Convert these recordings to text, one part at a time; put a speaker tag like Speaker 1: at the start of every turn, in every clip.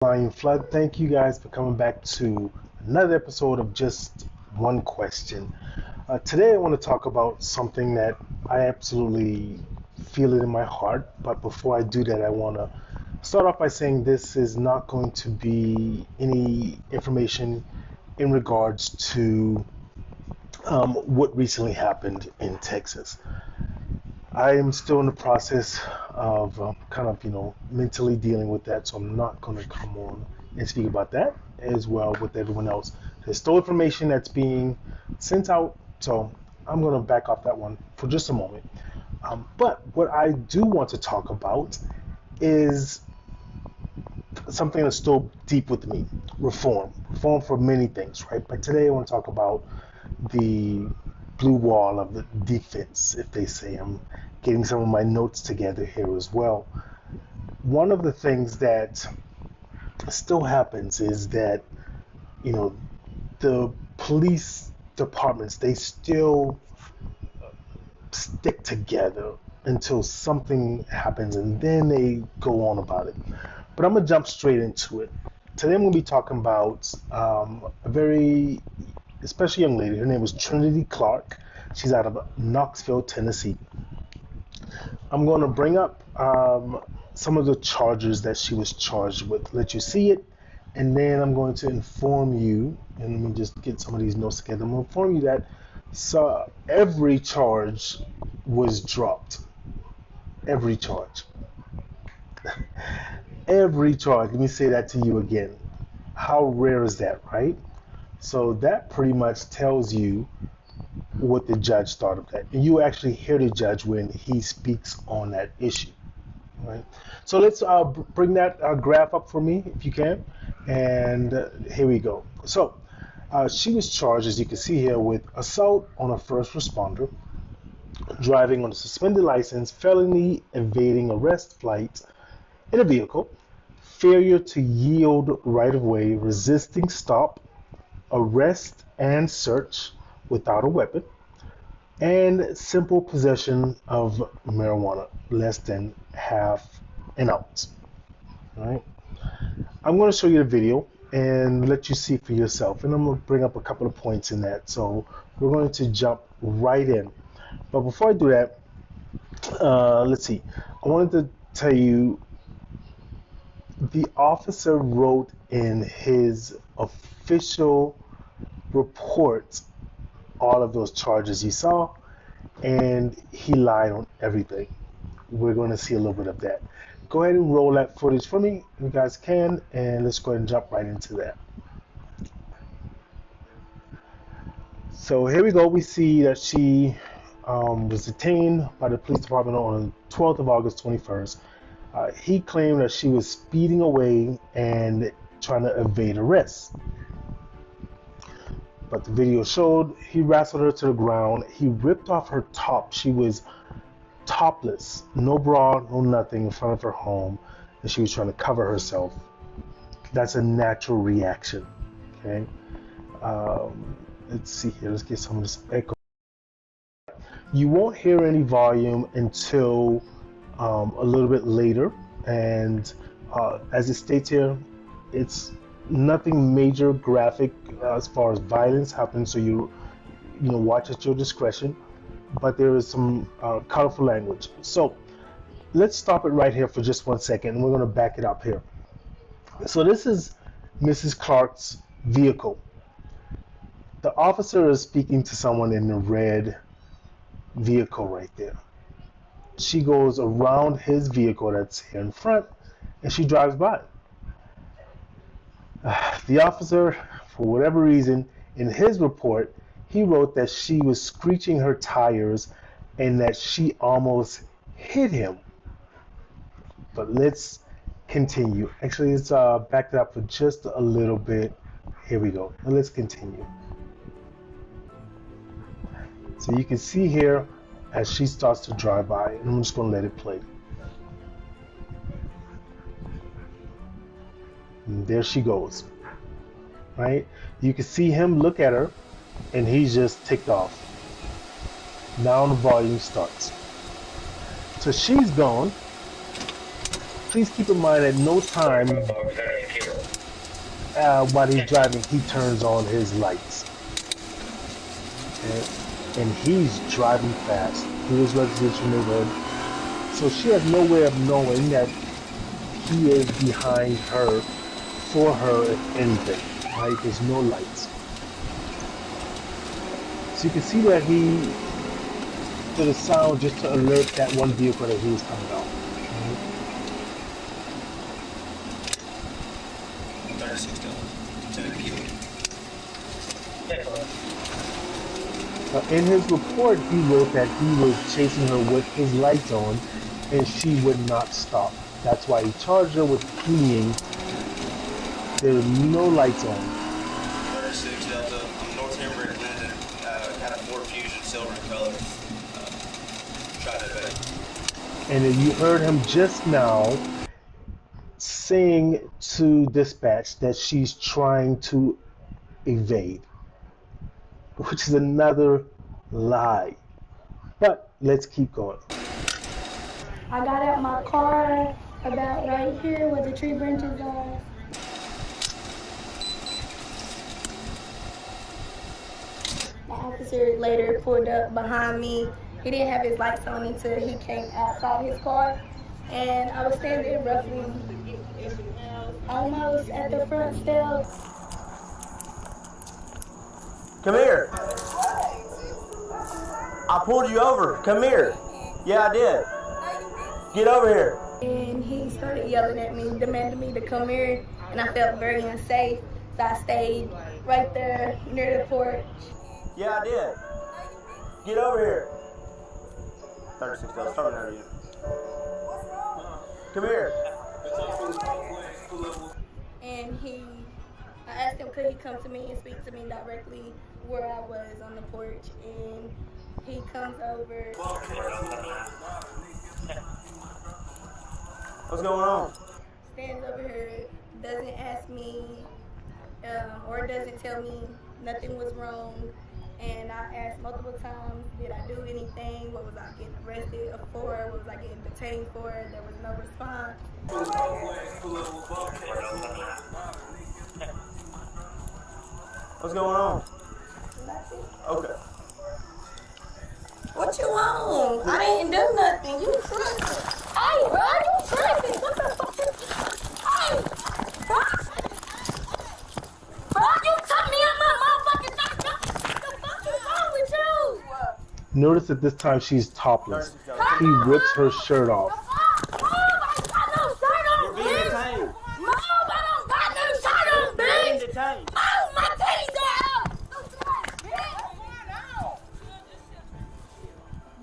Speaker 1: Fludd. Thank you guys for coming back to another episode of Just One Question. Today I want to talk about something that I absolutely feel it in my heart. But before I do that, I want to start off by saying this is not going to be any information in regards to what recently happened in Texas. I am still in the process of mentally dealing with that, so I'm not going to come on and speak about that as well with everyone else. There's still information that's being sent out, so I'm going to back off that one for just a moment. But what I do want to talk about is something that's still deep with me: reform for many things, right? But today I want to talk about the blue wall of the defense, if they say. I'm getting some of my notes together here as well. One of the things that still happens is that, you know, the police departments, they still stick together until something happens and then they go on about it. But I'm going to jump straight into it. Today I'm going to be talking about a very especially young lady. Her name was Trinity Clark. She's out of Knoxville, Tennessee. I'm going to bring up some of the charges that she was charged with, let you see it, and then I'm going to inform you, and let me just get some of these notes together. I'm going to inform you that every charge was dropped. Every charge. Every charge. Let me say that to you again. How rare is that, right? So that pretty much tells you what the judge thought of that. And you actually hear the judge when he speaks on that issue, right? So let's bring that graph up for me, if you can. And here we go. So she was charged, as you can see here, with assault on a first responder, driving on a suspended license, felony evading arrest flight in a vehicle, failure to yield right-of-way, resisting stop, arrest and search without a weapon, and simple possession of marijuana less than half an ounce. All right. I'm going to show you the video and let you see for yourself, and I'm going to bring up a couple of points in that. So we're going to jump right in. But before I do that, let's see. I wanted to tell you the officer wrote in his official report all of those charges you saw, and he lied on everything. We're going to see a little bit of that. Go ahead and roll that footage for me if you guys can, and let's go ahead and jump right into that. So here we go. We see that she was detained by the police department on the 12th of August 21st. He claimed that she was speeding away and trying to evade arrest. But the video showed he wrestled her to the ground. He ripped off her top. She was topless, no bra, no nothing, in front of her home, and she was trying to cover herself. That's a natural reaction. Okay. Let's see here. Let's get some of this echo. You won't hear any volume until a little bit later, and as it states here, it's nothing major graphic as far as violence happens, so you watch at your discretion, but there is some colorful language. So let's stop it right here for just 1 second, and we're going to back it up here. So this is Mrs. Clark's vehicle. The officer is speaking to someone in the red vehicle right there. She goes around his vehicle that's here in front, and she drives by. The officer, for whatever reason, in his report, he wrote that she was screeching her tires and that she almost hit him. But let's continue. Actually, let's back it up for just a little bit. Here we go. And let's continue. So you can see here as she starts to drive by, and I'm just going to let it play. And there she goes. Right? You can see him look at her, and he's just ticked off. Now the volume starts. So she's gone. Please keep in mind at no time while he's driving, he turns on his lights. And he's driving fast through his residential neighborhood. So she has no way of knowing that he is behind her, for her, if anything. Right? There's no lights. So you can see that he did a sound just to alert that one vehicle that he was coming out. In his report, he wrote that he was chasing her with his lights on, and she would not stop. That's why he charged her with fleeing. There were no lights on.
Speaker 2: 36 Delta. I'm North Hamburg, Landon. Had a Ford Fusion, silver in color. Tried it back.
Speaker 1: And then you heard him just now saying to dispatch that she's trying to evade, which is another lie. But let's keep going.
Speaker 3: I got out my car about right here where the tree branches are. The officer later pulled up behind me. He didn't have his lights on until he came outside his car. And I was standing roughly almost at the front steps.
Speaker 4: Come here. I pulled you over. Come here. Yeah, I did. Get over here.
Speaker 3: And he started yelling at me, demanding me to come here. And I felt very unsafe. So I stayed right there near the porch.
Speaker 4: Yeah, I did. Get over here. 36 dollars. Start over you. Come here.
Speaker 3: And I asked him could he come to me and speak to me directly where I was on the porch, and he comes over.
Speaker 4: What's going on?
Speaker 3: Stands over here, doesn't ask me or doesn't tell me nothing was wrong. And I asked multiple times, did I do anything? What was I getting arrested for? What was I getting detained for? There was no response.
Speaker 4: What's going on?
Speaker 3: Nothing.
Speaker 4: Okay.
Speaker 3: What you want? I didn't do nothing. You tripping. Hey, bro, you tripping. What the fuck? Hey, bro. Bro, you took me out my motherfucking thing. What the fuck is wrong with you?
Speaker 1: Notice that this time she's topless. He rips her shirt off.
Speaker 3: Move, I got no shirt on,
Speaker 4: You're being detained.
Speaker 3: Move, I don't got no shirt on,
Speaker 4: You're being
Speaker 3: bitch.
Speaker 4: detained.
Speaker 3: Move, my titties are out.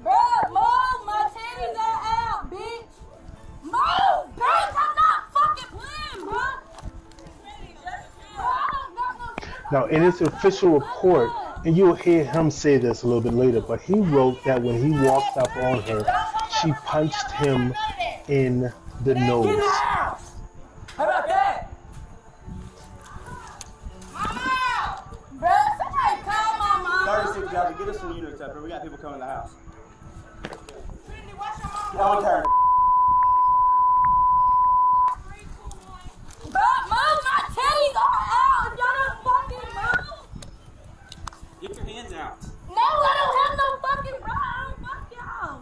Speaker 3: Bro, move, my titties are out, bitch. Move, bitch, I'm not fucking playing, bro.
Speaker 1: Now, in his official report, and you'll hear him say this a little bit later, but he wrote that when he walked up on her, she punched him in the nose.
Speaker 4: How about that?
Speaker 3: Mama! Bro, somebody call my mama.
Speaker 4: 36 Delta. Get us some units up here. We got people coming to the house. Get on turn.
Speaker 3: Bro, move, my titties are out. If y'all don't fucking move.
Speaker 2: Get your hands out.
Speaker 3: No, I don't have no fucking bro. Fuck y'all.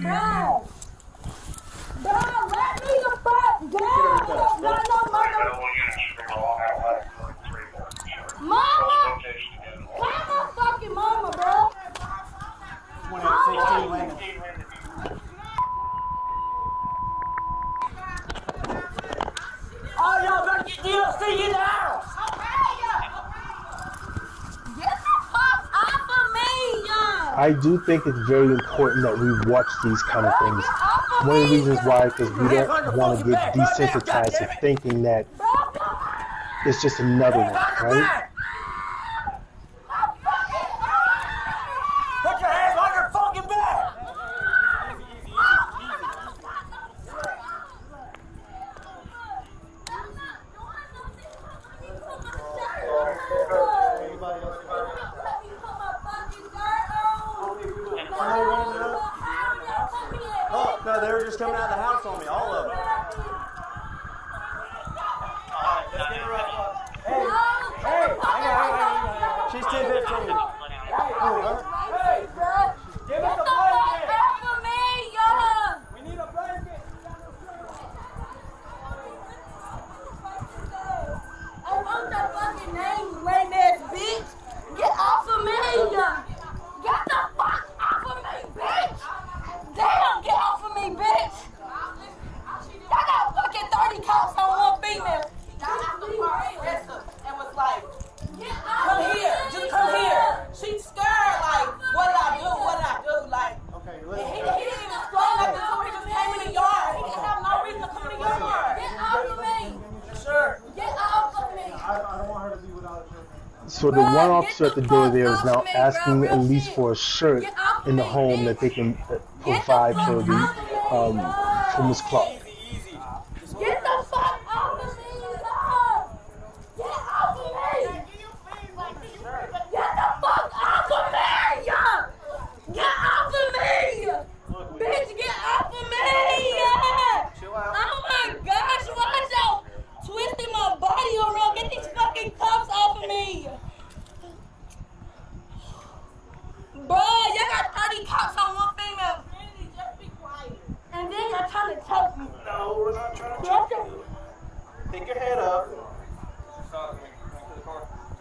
Speaker 3: Bro. Bro, let me the fuck down. I don't got no mother. Mama. Call my fucking mama, bro.
Speaker 4: 116 Landon. Oh, y'all better get DLC in the house.
Speaker 3: Get the fuck off of me, y'all.
Speaker 1: I do think it's very important that we watch these kind of things. One of the reasons why, because we don't want to get desensitized to thinking that it's just another one, right?
Speaker 4: Put your hands on your fucking back. Oh, no, they were just coming out of the house on me, all of them.
Speaker 1: So the one
Speaker 3: Bruh, get
Speaker 1: officer at the
Speaker 3: the
Speaker 1: door
Speaker 3: fuck
Speaker 1: there is
Speaker 3: off
Speaker 1: now
Speaker 3: of me, bro.
Speaker 1: asking at
Speaker 3: Real
Speaker 1: least
Speaker 3: shit.
Speaker 1: for a shirt
Speaker 3: Get off of
Speaker 1: in the
Speaker 3: me,
Speaker 1: home
Speaker 3: bitch.
Speaker 1: that they can
Speaker 3: Get the
Speaker 1: provide
Speaker 3: fuck
Speaker 1: for the
Speaker 3: off of me,
Speaker 1: for Miss Clark.
Speaker 2: Easy.
Speaker 3: Get the fuck off of me, yo. Get off of me. Get the fuck off of me, yo. Get off of me. Bitch, get off of me.
Speaker 2: Chill out.
Speaker 3: Oh my gosh, why is y'all twisting my body around? Get these fucking cuffs off of me. Bruh, y'all got 30 cops on one female. Just be quiet. And then y'all trying to choke me.
Speaker 2: No, we're not trying to choke you. Pick your head up.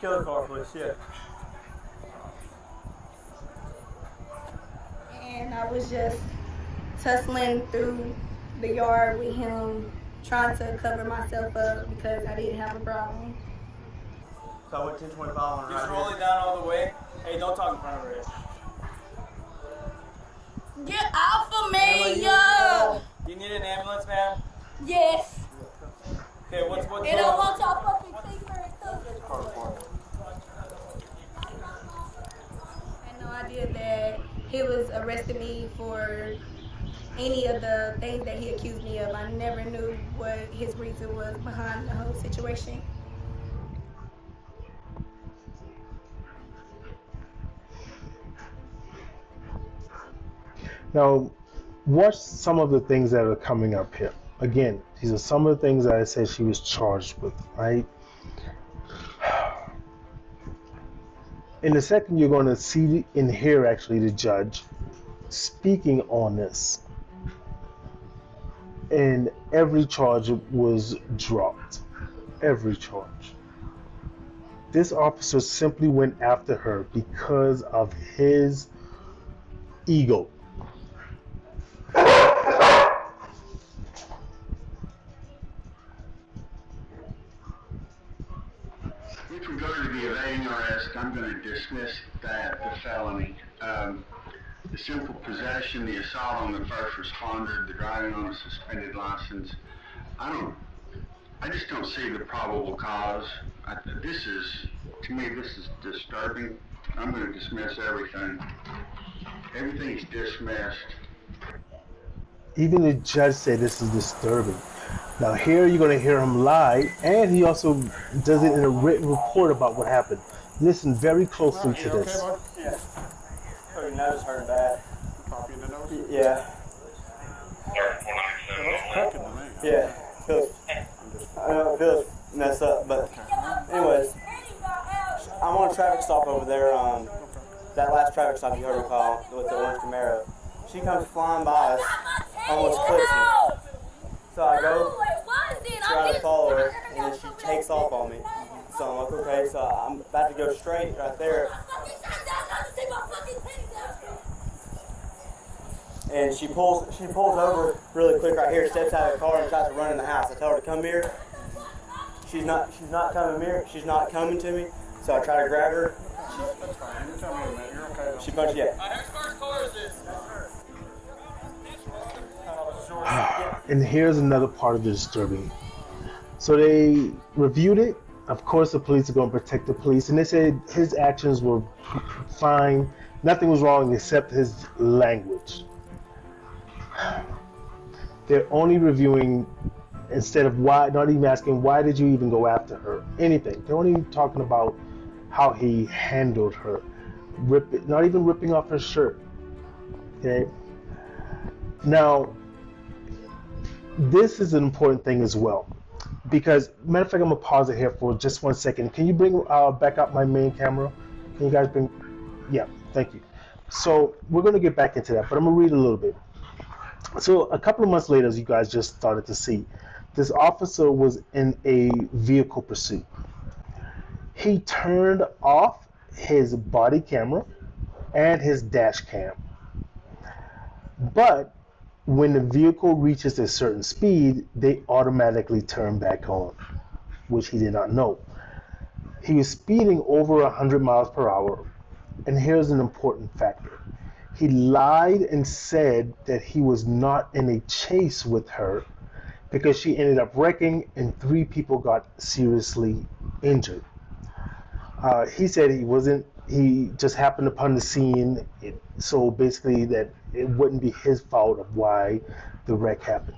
Speaker 4: Kill the car, please. Yeah.
Speaker 3: And I was just tussling through the yard with him, trying to cover myself up because I didn't have a problem.
Speaker 4: So I went 1025 on
Speaker 2: Just
Speaker 4: right
Speaker 2: roll
Speaker 4: here.
Speaker 2: it down all the way. Hey, don't talk in front of her.
Speaker 3: Get off of me, yo!
Speaker 2: You need an ambulance, man?
Speaker 3: Yes.
Speaker 2: Okay, what's
Speaker 3: And I want y'all fucking secret too. I had no idea that he was arresting me for any of the things that he accused me of. I never knew what his reason was behind the whole situation.
Speaker 1: Now, watch some of the things that are coming up here. Again, these are some of the things that I said she was charged with, right? In a second, you're going to see and hear actually the judge speaking on this. And every charge was dropped. Every charge. This officer simply went after her because of his ego.
Speaker 5: With regard to the evading arrest, I'm going to dismiss that, the felony. The simple possession, the assault on the first responder, the driving on a suspended license, I just don't see the probable cause. To me, this is disturbing. I'm going to dismiss everything. Everything's dismissed.
Speaker 1: Even the judge said this is disturbing. Now here you're going to hear him lie, and he also does it in a written report about what happened. Listen very closely to this.
Speaker 4: Yeah. Oh, your nose hurt bad.
Speaker 6: Copy in the nose?
Speaker 4: Yeah.
Speaker 6: That's crooked to me.
Speaker 4: Yeah. I know it feels messed up, but anyways, I'm on a traffic stop over there. That last traffic stop you heard me call with the orange Camaro. She comes flying by us, almost clips me. So I go try to follow her, and then she takes off on me. So I'm like, okay, so I'm about to go straight right there. And she pulls over really quick right here, steps out of the car and tries to run in the house. I tell her to come here. She's not coming here. She's not coming to me. So I try to grab her.
Speaker 6: That's fine. You tell me in a minute. You're okay.
Speaker 4: She punched, yeah.
Speaker 2: Whose first car is this?
Speaker 1: And here's another part of the disturbing. So they reviewed it. Of course, the police are going to protect the police, and they said his actions were fine. Nothing was wrong except his language. They're only reviewing instead of why, not even asking why did you even go after her, anything. They're only talking about how he handled her, not even ripping off her shirt. Okay. Now, this is an important thing as well, because matter of fact, I'm gonna pause it here for just 1 second. Can you bring back up my main camera? Can you guys bring? Yeah, thank you. So we're gonna get back into that, but I'm gonna read a little bit. So a couple of months later, as you guys just started to see, this officer was in a vehicle pursuit. He turned off his body camera and his dash cam. But when the vehicle reaches a certain speed, they automatically turn back on, which he did not know. He was speeding over 100 miles per hour. And here's an important factor. He lied and said that he was not in a chase with her because she ended up wrecking and 3 people got seriously injured. He said he wasn't. He just happened upon the scene, so basically that it wouldn't be his fault of why the wreck happened.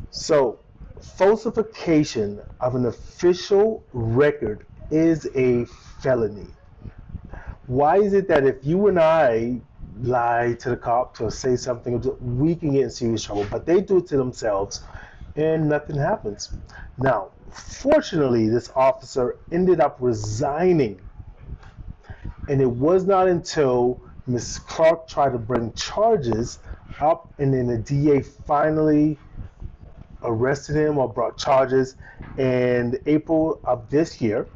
Speaker 1: So, falsification of an official record is a felony. Why is it that if you and I lie to the cops or say something, we can get in serious trouble, but they do it to themselves and nothing happens? Now, fortunately, this officer ended up resigning, and it was not until Ms. Clark tried to bring charges up, and then the DA finally arrested him or brought charges in April of this year.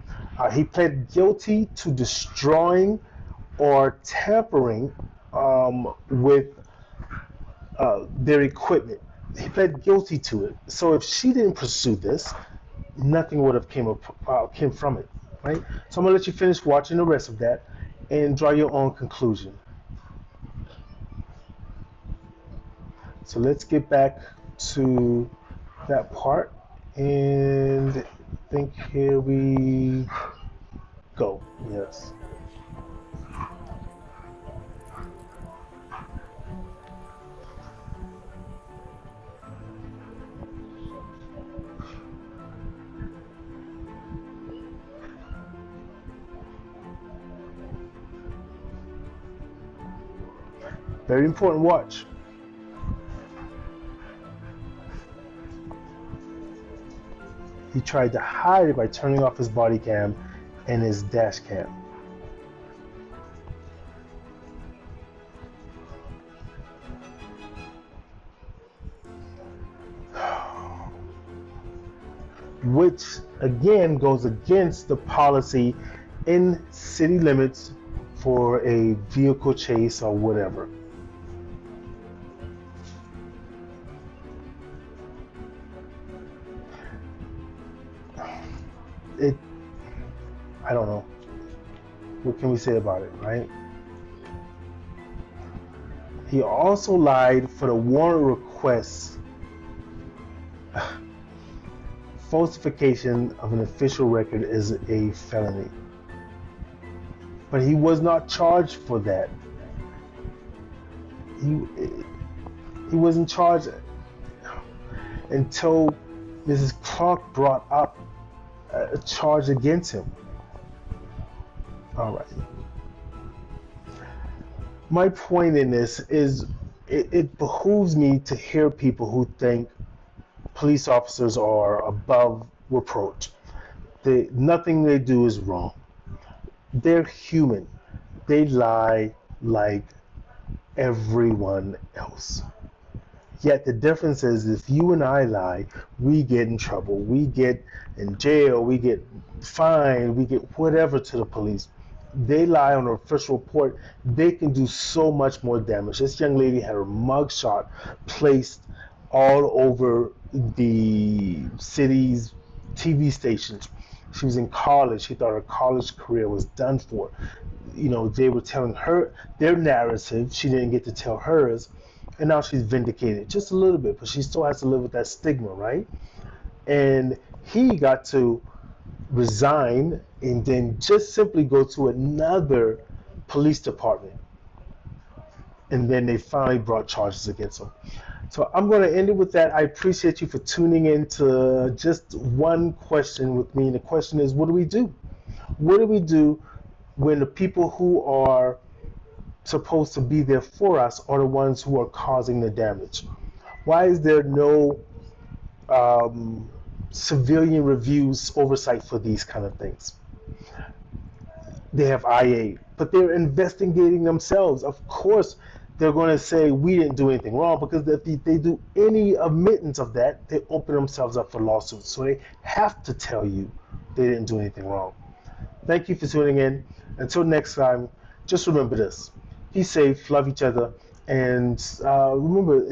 Speaker 1: He pled guilty to destroying or tampering with their equipment. He pled guilty to it. So if she didn't pursue this, nothing would have came from it, right? So I'm gonna let you finish watching the rest of that and draw your own conclusion. So let's get back to that part, and I think here we go. Yes. Very important watch. He tried to hide it by turning off his body cam and his dash cam. Which again goes against the policy in city limits for a vehicle chase or whatever. I don't know. What can we say about it, right? He also lied for the warrant request. Falsification of an official record is a felony. But he was not charged for that. He wasn't charged until Mrs. Clark brought up a charge against him. All right. My point in this is it behooves me to hear people who think police officers are above reproach. Nothing they do is wrong. They're human. They lie like everyone else. Yet the difference is if you and I lie, we get in trouble. We get in jail. We get fined. We get whatever to the police. They lie on an official report. They can do so much more damage. This young lady had her mugshot placed all over the city's TV stations. She was in college. She thought her college career was done for. You know, they were telling her their narrative. She didn't get to tell hers. And now she's vindicated just a little bit, but she still has to live with that stigma, right? And he got to resign and then just simply go to another police department. And then they finally brought charges against him. So I'm going to end it with that. I appreciate you for tuning in to just one question with me. And the question is, what do we do? What do we do when the people who are supposed to be there for us are the ones who are causing the damage? Why is there no civilian reviews oversight for these kind of things? They have IA, but they're investigating themselves. Of course, they're going to say we didn't do anything wrong, because if they do any admittance of that, they open themselves up for lawsuits. So they have to tell you they didn't do anything wrong. Thank you for tuning in. Until next time, just remember this. Be safe, love each other, and remember,